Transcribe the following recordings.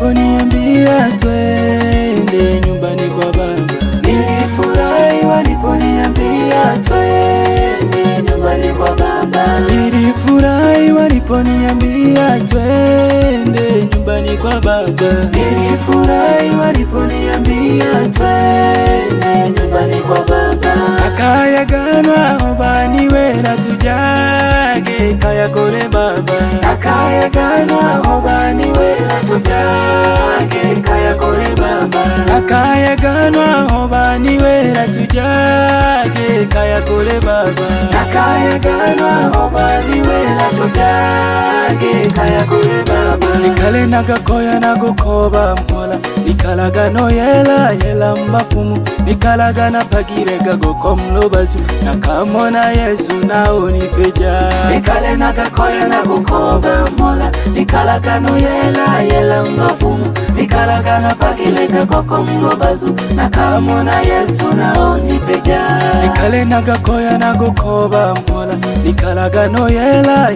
waliponiambia twende nyumbani kwa baba. Nilifurahi waliponiambia twende nyumbani kwa baba. Nilifurahi waliponiambia twende nyumbani kwa baba. Nilifurahi waliponiambia twende nyumbani kwa baba. Akayaganwa obani wera tujage kaya kole baba. Akayaganwa obani wera tujage kaya kole baba. Akayaganwa obani wera tujage kaya kole baba. Akayaganwa obani wera tujage kaya kole baba. Nikale nagakoya nagokoba mpola, nikalaga no yela mbafumu, nikalaga na pagire gagoko mlobazu, nakamona Yesu nao nipeja. Nikale nagakoya nagokoba mpola, nikalaga no yela mbafumu, nikalaga na pagire gagoko mlobazu, nakamona Yesu nao nipeja. Nikale nagakoya nagokoba mpola, nikalaga no yela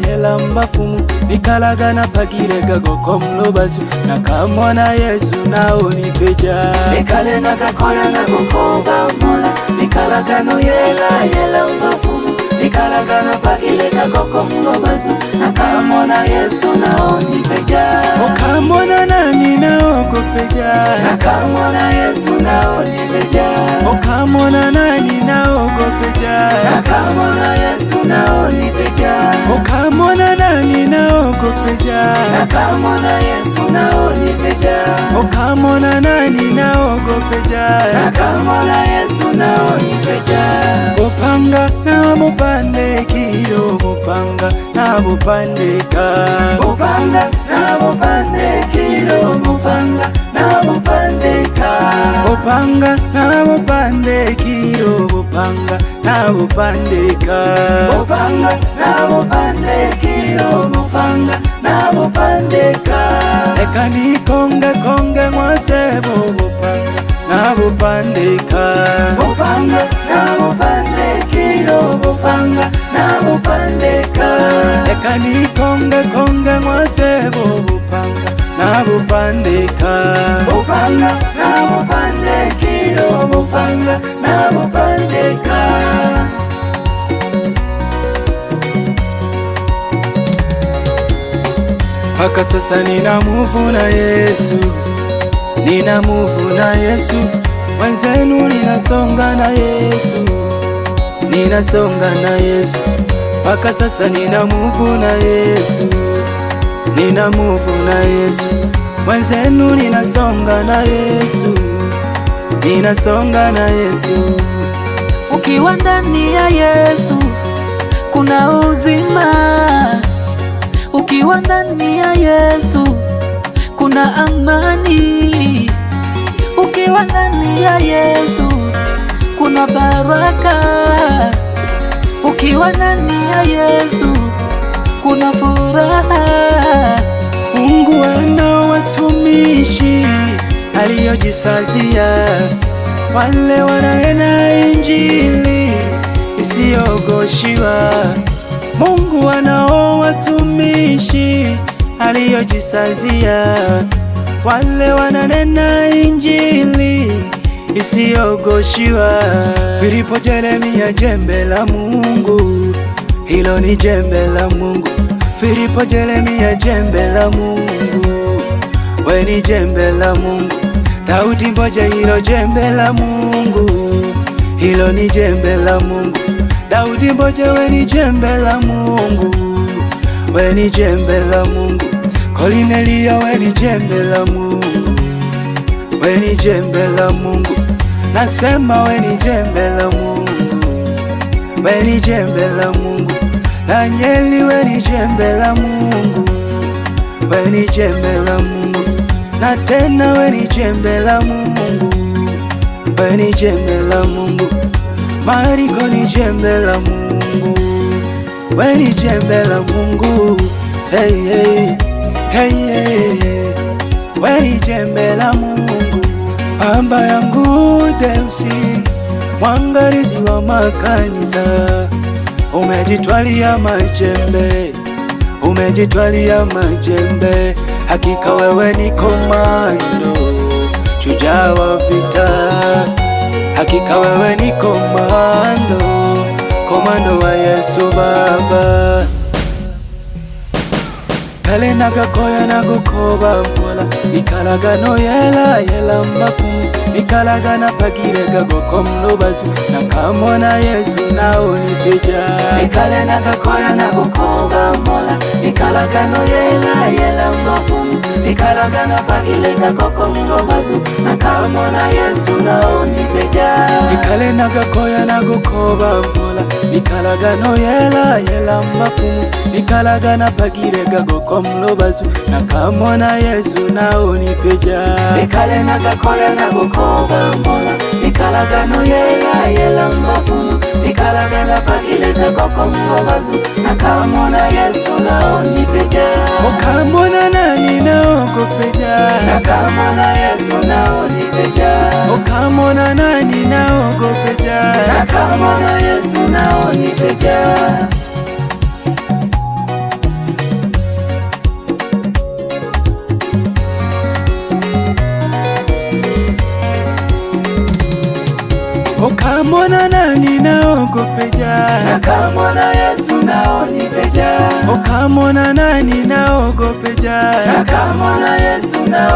mbafumu, nikalaga na pagire gagoko mlobazu, nakamona Yesu nao nipeja. Nikale nagakoya nagokoba mpola, nikalaga no yela mbafumu, nikalaga na pagire gagoko mlobazu, nakamona Yesu nao nipeja. Okamona nani nao gopeja, nakamona Yesu nao nipeja. Okamona nani nao gopeja, nakamona Yesu nao nipeja. Okamona nani nao gopeja, nakamona Yesu nao nipeja. Okamona nani nao gopeja, nakamona Yesu nao nipeja. Bopanga na bopande kiro, bopanga na bopandeka. Bopanga na bopande kiro, bopanga na bopandeka. Bopanga na bopande kiro, bopanga na bopandeka. Bopanga na bopande kiro, bopanga na bopandeka. Eka ni konge mwasebo, bopanga na bopandeka. Bopanga na bopande kiro, bopanga na bopandeka. Eka ni konge mwasebo, bopanga na bopandeka. Bopanga na bopande kiro, bopanga na bopandeka. Mpaka sasa ninamuvuna Yesu, ninamuvuna Yesu, wenzenu ninasonga na Yesu, ninasonga na Yesu. Mpaka sasa ninamuvuna Yesu, ninamuvuna Yesu, wenzenu ninasonga na Yesu, ninasonga na Yesu. Ukiwa ndani ya Yesu kuna uzima. Ukiwa ndani ya Yesu kuna amani. Ukiwa ndani ya Yesu kuna baraka. Ukiwa ndani ya Yesu kuna furaha. Mungu ana watumishi aliyojisazia, wale wananena injili isiyogoshiwa. Mungu anao watumishi aliyojisazia, wale wananena injili isiyogoshiwa. Filipo Jeremia, jembe la Mungu, hilo ni jembe la Mungu. Filipo Jeremia, jembe la Mungu, we ni jembe la Mungu. Daudi Mboje, hilo jembe la Mungu, hilo ni jembe la Mungu. Daudi Mboje, we ni jembe la Mungu, we ni jembe la Mungu. Kornelio, we ni jembe la Mungu, we ni jembe la Mungu. Nasema we ni jembe la Mungu, we ni jembe la Mungu. Danieli, we ni jembe la Mungu, we ni jembe la Mungu. Na tena we ni jembe la Mungu, we ni jembe la Mungu. Mariko ni jembe la Mungu, we ni jembe la Mungu. Hey, hey, hey, hey. We ni jembe la Mungu. Baba yangu Deusi, mwangalizi wa makanisa, umejitwalia majembe, umejitwalia majembe. Hakika wewe ni komando, shujaa wa vita. Hakika wewe ni komando, komando wa Yesu Baba. Kale nagakoya nagukoba mpola, ikalagano yela mbafumu, ikalagana pagire gagoko mlobazu, nakamona Yesu nao nipeja. Ikale nagakoya nagukoba mpola, ikalagano yela mbafumu, ikalagana pagire gagoko mlobazu, nakamona Yesu nao nipeja. Ikale nagakoya nagukoba mpola, ikalagano yela mbafumu, ikalagana pagire gagoko mlobazu, nakamona Yesu nao nipeja. Ikale nagakoya nagukoba mpola, ikalagano yela mbafumu, ikalagana pagire gagoko mlobazu, nakamona Yesu nao nipeja. Okamona nani nao gopeja, nakamona Yesu nao nipeja. Okamona nani nao gopeja, nakamona Yesu nao nipeja. Okamona nani nao gopeja, nakamona Yesu nao nipeja. Okamona nani nao gopeja, nakamona Yesu nao